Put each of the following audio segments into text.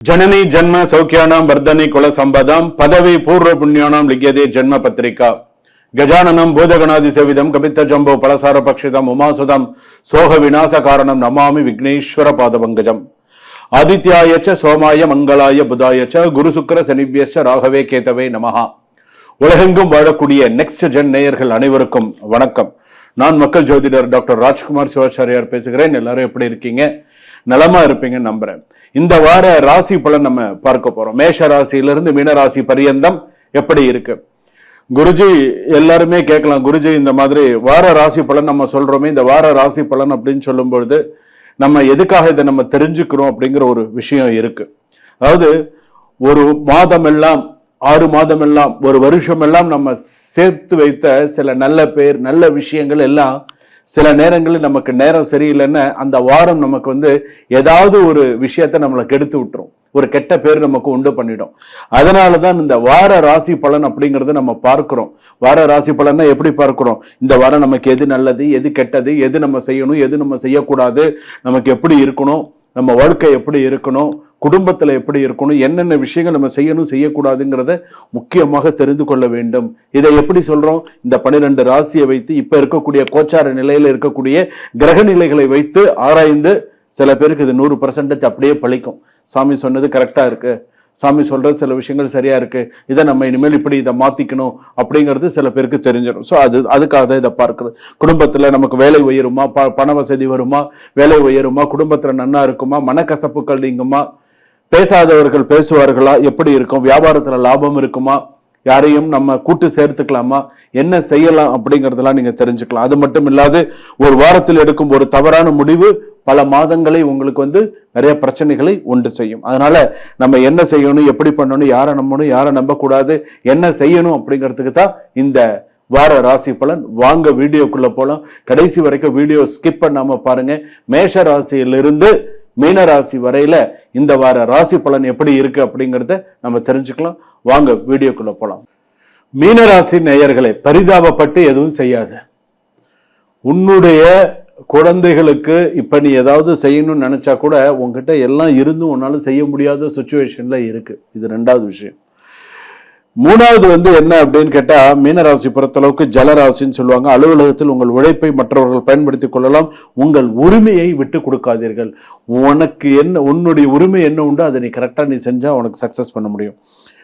जननी जन्म सौख्यानां वर्धनी कुल संपदां पदवी पूर्व पुण्यानां लिख्यते जन्म पत्रिका गजाननं भूतगणादिसेवितं कपित्त जम्बो फलसार पक्षितम् उमासुतं सोह विनाश कारणं नमामि विघ्नेश्वर पादपङ्कजम् आदित्याय च सोमाय मंगलाय बुधाय च गुरु शुक्र शनिभ्यश्च राघवे केतवे नमः உலகெங்கும் வாழக்கூடிய நெக்ஸ்ட் ஜென் நேயர்கள் அனைவருக்கும் வணக்கம். நான் மக்கள் ஜோதிடர் டாக்டர் ராஜ்குமார் சிவாச்சாரியார் பேசுகிறேன். எல்லாரும் எப்படி இருக்கீங்க? நலமா இருப்பீங்கன்னு நம்புறேன். இந்த வார ராசி பலன் நம்ம பார்க்க போறோம். மேஷ ராசியிலிருந்து மீன ராசி பரியந்தம் எப்படி இருக்கு. குருஜி எல்லாருமே கேட்கலாம், குருஜி இந்த மாதிரி வார ராசி பலன் நம்ம சொல்றோமே, இந்த வார ராசி பலன் அப்படின்னு சொல்லும் பொழுது நம்ம எதுக்காக இதை நம்ம தெரிஞ்சுக்கிறோம் அப்படிங்கிற ஒரு விஷயம் இருக்கு. அதாவது ஒரு மாதம் எல்லாம் 6 மாதம் எல்லாம் ஒரு வருஷம் எல்லாம் நம்ம சேர்த்து வைத்த சில நல்ல பேர் நல்ல விஷயங்கள் எல்லாம் சில நேரங்களில் நமக்கு நேரம் சரியில்லைன்னு அந்த வாரம் நமக்கு ஏதாவது ஒரு விஷயத்த நம்மளை கெடுத்து விட்டுரும், ஒரு கெட்ட பேர் நமக்கு உண்டு பண்ணிடும். அதனாலதான் இந்த வார ராசி பலன் அப்படிங்கறத நம்ம பார்க்கிறோம். வார ராசி பலன்னா எப்படி பார்க்கிறோம்? இந்த வாரம் நமக்கு எது நல்லது, எது கெட்டது, எது நம்ம செய்யணும், எது நம்ம செய்யக்கூடாது, நமக்கு எப்படி இருக்கணும், நம்ம வாழ்க்கை எப்படி இருக்கணும், குடும்பத்துல எப்படி இருக்கணும், என்னென்ன விஷயங்கள் நம்ம செய்யணும் செய்யக்கூடாதுங்கிறத முக்கியமாக தெரிந்து கொள்ள வேண்டும். இதை எப்படி சொல்றோம்? இந்த 12 ராசியை வைத்து இப்ப இருக்கக்கூடிய கோச்சார நிலையில இருக்கக்கூடிய கிரக நிலைகளை வைத்து ஆராய்ந்து சில பேருக்கு இது 100% அப்படியே பழிக்கும். சாமி சொன்னது கரெக்டா இருக்கு, சாமி சொல்றது சில விஷயங்கள் சரியா இருக்கு, இதை நம்ம இனிமேல் இப்படி இதை மாத்திக்கணும் அப்படிங்கிறது சில பேருக்கு தெரிஞ்சிடும். ஸோ அதுக்காக தான் இதை பார்க்கிறது. குடும்பத்துல நமக்கு வேலை உயருமா, பண வசதி வருமா, வேலை உயருமா, குடும்பத்துல நன்னா இருக்குமா, மனக்கசப்புகள் நீங்குமா, பேசாதவர்கள் பேசுவார்களா, எப்படி இருக்கும், வியாபாரத்துல லாபம் இருக்குமா, யாரையும் நம்ம கூட்டு சேர்த்துக்கலாமா, என்ன செய்யலாம் அப்படிங்கிறதெல்லாம் நீங்க தெரிஞ்சுக்கலாம். அது மட்டும் இல்லாது ஒரு வாரத்தில் எடுக்கும் ஒரு தவறான முடிவு பல மாதங்களை உங்களுக்கு நிறைய பிரச்சனைகளை உண்டு செய்யும். அதனால நம்ம என்ன செய்யணும், எப்படி பண்ணணும், யாரை நம்பணும், யாரை நம்பக்கூடாது, என்ன செய்யணும் அப்படிங்கிறதுக்கு தான் இந்த வார ராசி பலன். வாங்க வீடியோக்குள்ள போலாம். கடைசி வரைக்கும் வீடியோ ஸ்கிப் பண்ணாம பாருங்க. மேஷ ராசியிலிருந்து மீனராசி வரையில இந்த வார ராசி பலன் எப்படி இருக்கு அப்படிங்கிறத நம்ம தெரிஞ்சுக்கலாம். வாங்க வீடியோக்குள்ள போலாம். மீனராசி நேயர்களே, பரிதாபப்பட்டு எதுவும் செய்யாது. உன்னுடைய குழந்தைகளுக்கு இப்ப நீ ஏதாவது செய்யணும்னு நினைச்சா கூட உங்ககிட்ட எல்லாம் இருந்தும் உன்னால செய்ய முடியாத சுச்சுவேஷன்ல இருக்கு. இது 2வது விஷயம். 3வது என்ன அப்படின்னு கேட்டா, மீனராசி பொறுத்தளவுக்கு ஜலராசின்னு சொல்லுவாங்க. அலுவலகத்தில் உங்கள் உழைப்பை மற்றவர்கள் பயன்படுத்திக் கொள்ளலாம். உங்கள் உரிமையை விட்டு கொடுக்காதீர்கள். உனக்கு என்ன, உன்னுடைய உரிமை என்ன உண்டோ அதை நீ கரெக்டா நீ செஞ்சா உனக்கு சக்சஸ் பண்ண முடியும்.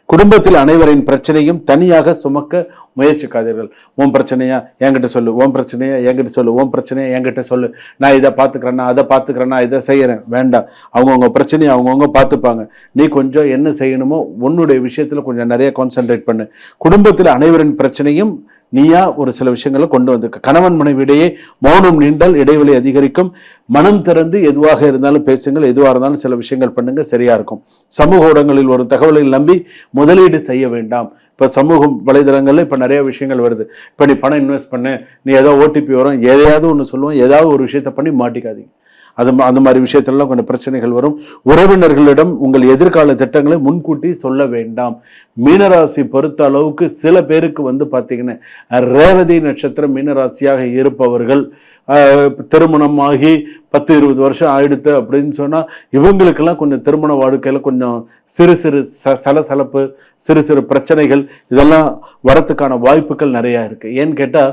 குடும்பத்தில் அனைவரின் பிரச்சனையும் தனியாக சுமக்க முயற்சிக்காதீர்கள். உன் பிரச்சனையா என்கிட்ட சொல்லு, உன் பிரச்சனையா என்கிட்ட சொல்லு, உன் பிரச்சனையா என்கிட்ட சொல்லு, நான் இதை பார்த்துக்கிறேன்னா அதை பார்த்துக்கிறேன்னா இதை செய்யறேன். வேண்டாம், அவங்கவுங்க பிரச்சனையை அவங்கவுங்க பார்த்துப்பாங்க. நீ கொஞ்சம் என்ன செய்யணுமோ உன்னுடைய விஷயத்துல கொஞ்சம் நிறைய கான்சென்ட்ரேட் பண்ணு. குடும்பத்தில் அனைவரின் பிரச்சனையும் நீயா ஒரு சில விஷயங்களை கொண்டு வந்திருக்க. கணவன் மனைவியிடையே மௌனம் நீண்டால் இடைவெளி அதிகரிக்கும். மனம் திறந்து எதுவாக இருந்தாலும் பேசுங்கள், எதுவாக இருந்தாலும் சில விஷயங்கள் பண்ணுங்க, சரியா இருக்கும். சமூக ஊடகங்களில் ஒரு தகவலை நம்பி முதலீடு செய்ய வேண்டாம். இப்போ சமூக வலைதளங்கள்ல இப்போ நிறைய விஷயங்கள் வருது. இப்போ நீ பணம் இன்வெஸ்ட் பண்ணு, நீ ஏதோ ஓடிபி வரும், எதையாவது ஒன்று சொல்லுவோம், ஏதாவது ஒரு விஷயத்த பண்ணி மாட்டிக்காதீங்க. அந்த மாதிரி விஷயத்திலலாம் கொஞ்சம் பிரச்சனைகள் வரும். உறவினர்களிடம் உங்கள் எதிர்கால திட்டங்களை முன்கூட்டி சொல்ல வேண்டாம். மீனராசி பொறுத்த அளவுக்கு சில பேருக்கு பார்த்தீங்கன்னா ரேவதி நட்சத்திரம் மீனராசியாக இருப்பவர்கள் திருமணமாகி 10-20 வருஷம் ஆயிடுத்து அப்படின்னு சொன்னா இவங்களுக்கெல்லாம் கொஞ்சம் திருமண வாழ்க்கையில கொஞ்சம் சிறு சிறு சலசலப்பு, சிறு சிறு பிரச்சனைகள் இதெல்லாம் வரத்துக்கான வாய்ப்புகள் நிறைய இருக்கு. ஏன்னு கேட்டா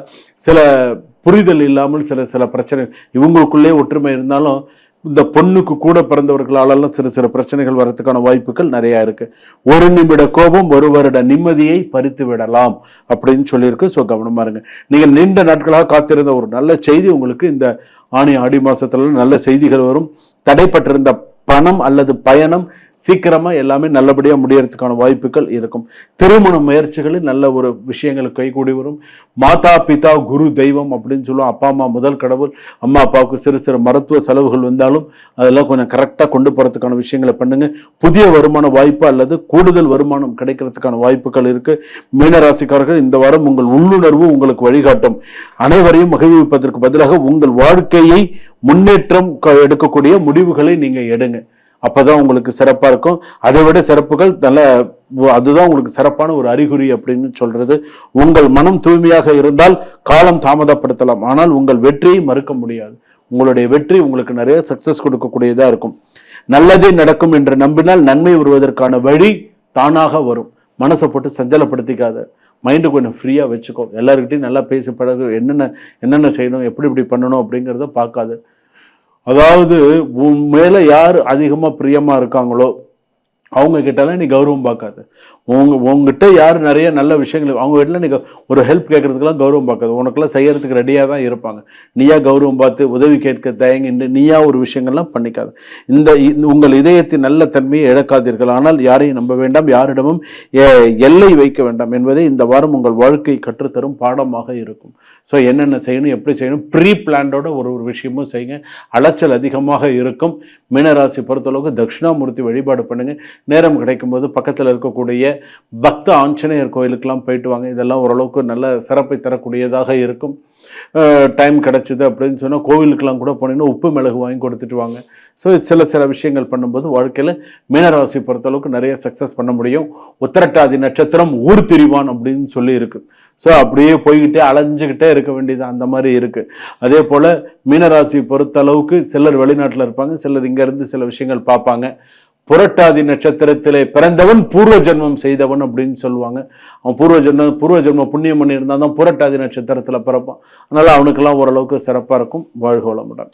சில புரிதல் இல்லாமல் சில பிரச்சனை, இவங்களுக்குள்ளே ஒற்றுமை இருந்தாலும் இந்த பொண்ணுக்கு கூட பிறந்தவர்களாலெல்லாம் சிறு சிறு பிரச்சனைகள் வரதுக்கான வாய்ப்புகள் நிறைய இருக்கு. 1 நிமிட கோபம் 1 வருட நிம்மதியை பறித்து விடலாம் அப்படின்னு சொல்லியிருக்கு. ஸோ கவனமா இருங்க. நீங்கள் நீண்ட நாட்களாக காத்திருந்த ஒரு நல்ல செய்தி உங்களுக்கு இந்த ஆடி மாசத்துல நல்ல செய்திகள் வரும். தடைப்பட்டிருந்த பணம் அல்லது பயணம் சீக்கிரமா எல்லாமே நல்லபடியா முடியறதுக்கான வாய்ப்புகள் இருக்கும். திருமண முயற்சிகளில் நல்ல ஒரு விஷயங்களுக்கு கைகூடி வரும். மாதா பிதா குரு தெய்வம் அப்படின்னு சொல்லுவோம். அப்பா அம்மா முதல் கடவுள். அம்மா அப்பாவுக்கு சிறு சிறு மருத்துவ செலவுகள் வந்தாலும் அதெல்லாம் கொஞ்சம் கரெக்டா கொண்டு போறதுக்கான விஷயங்களை பண்ணுங்க. புதிய வருமான வாய்ப்பு அல்லது கூடுதல் வருமானம் கிடைக்கிறதுக்கான வாய்ப்புகள் இருக்கு. மீனராசிக்காரர்கள் இந்த வாரம் உங்கள் உள்ளுணர்வு உங்களுக்கு வழிகாட்டும். அனைவரையும் மகிழ்விப்பதற்கு பதிலாக உங்கள் வாழ்க்கையை முன்னேற்றம் எடுக்கக்கூடிய முடிவுகளை நீங்க எடுங்க. அப்பதான் உங்களுக்கு சிறப்பா இருக்கும். அதை விட சிறப்புகள் அதுதான் உங்களுக்கு சிறப்பான ஒரு அறிகுறி அப்படின்னு சொல்றது. உங்கள் மனம் தூய்மையாக இருந்தால் காலம் தாமதப்படுத்தலாம், ஆனால் உங்கள் வெற்றியை மறுக்க முடியாது. உங்களுடைய வெற்றி உங்களுக்கு நிறைய சக்சஸ் கொடுக்கக்கூடியதா இருக்கும். நல்லதே நடக்கும் என்று நம்பினால் நன்மை வருவதற்கான வழி தானாக வரும். மனசை போட்டு சஞ்சலப்படுத்திக்காத, மைண்டு கொஞ்சம் ஃப்ரீயாக வச்சுக்கோ. எல்லாருக்கிட்டையும் நல்லா பேசி பழகு, என்னென்ன செய்யணும், எப்படி பண்ணணும் அப்படிங்கிறத பார்க்காது. அதாவது உன் மேலே யார் அதிகமாக பிரியமாக இருக்காங்களோ அவங்க கிட்டலாம் நீ கௌரவம் பார்க்காது. உங்ககிட்ட யார் நிறைய நல்ல விஷயங்கள் அவங்க கிட்ட நீ ஒரு ஹெல்ப் கேட்கறதுக்கெல்லாம் கௌரவம் பார்க்காது. உனக்கெல்லாம் செய்யறதுக்கு ரெடியாக தான் இருப்பாங்க. நீயா கௌரவம் பார்த்து உதவி கேட்க தயங்கிட்டு நீயா ஒரு விஷயங்கள்லாம் பண்ணிக்காது. உங்கள் இதயத்தின் நல்ல தன்மையை இழக்காதீர்கள். ஆனால் யாரையும் நம்ப வேண்டாம், யாரிடமும் எல்லை வைக்க வேண்டாம் என்பதை இந்த வாரம் உங்கள் வாழ்க்கை கற்றுத்தரும் பாடமாக இருக்கும். ஸோ என்னென்ன செய்யணும், எப்படி செய்யணும், ப்ரீ பிளான்டோட ஒரு விஷயமும் செய்யுங்க. அலைச்சல் அதிகமாக இருக்கும். மீனராசி பொறுத்தளவுக்கு தட்சிணாமூர்த்தி வழிபாடு பண்ணுங்க. நேரம் கிடைக்கும் போது பக்கத்தில் இருக்கக்கூடிய பக்த ஆஞ்சநேயர் கோயிலுக்கெல்லாம் போயிட்டு வாங்க. இதெல்லாம் ஓரளவுக்கு நல்ல சிறப்பை தரக்கூடியதாக இருக்கும். டைம் கிடைச்சிது அப்படின்னு சொன்னால் கோவிலுக்கெல்லாம் கூட போனீங்கன்னா உப்பு மிளகு வாங்கி கொடுத்துட்டு வாங்க. ஸோ சில விஷயங்கள் பண்ணும்போது வாழ்க்கையில் மீனராசி பொறுத்தளவுக்கு நிறைய சக்ஸஸ் பண்ண முடியும். உத்திரட்டாதி நட்சத்திரம் ஊர் திரிவான் அப்படின்னு சொல்லி இருக்கு. ஸோ அப்படியே போய்கிட்டே அலைஞ்சிக்கிட்டே இருக்க வேண்டியது அந்த மாதிரி இருக்குது. அதே போல் மீனராசி பொறுத்தளவுக்கு சிலர் வெளிநாட்டில் இருப்பாங்க, சிலர் இங்கேருந்து சில விஷயங்கள் பார்ப்பாங்க. புரட்டாதி நட்சத்திரத்திலே பிறந்தவன் பூர்வ ஜென்மம் செய்தவன் அப்படின்னு சொல்லுவாங்க. அவன் பூர்வ ஜென்ம புண்ணியம் பண்ணி இருந்தால் தான் புரட்டாதி நட்சத்திரத்தில் பிறப்பான். அதனால் அவனுக்கெல்லாம் ஓரளவுக்கு சிறப்பாக இருக்கும். வாழ்க வளமுடன்.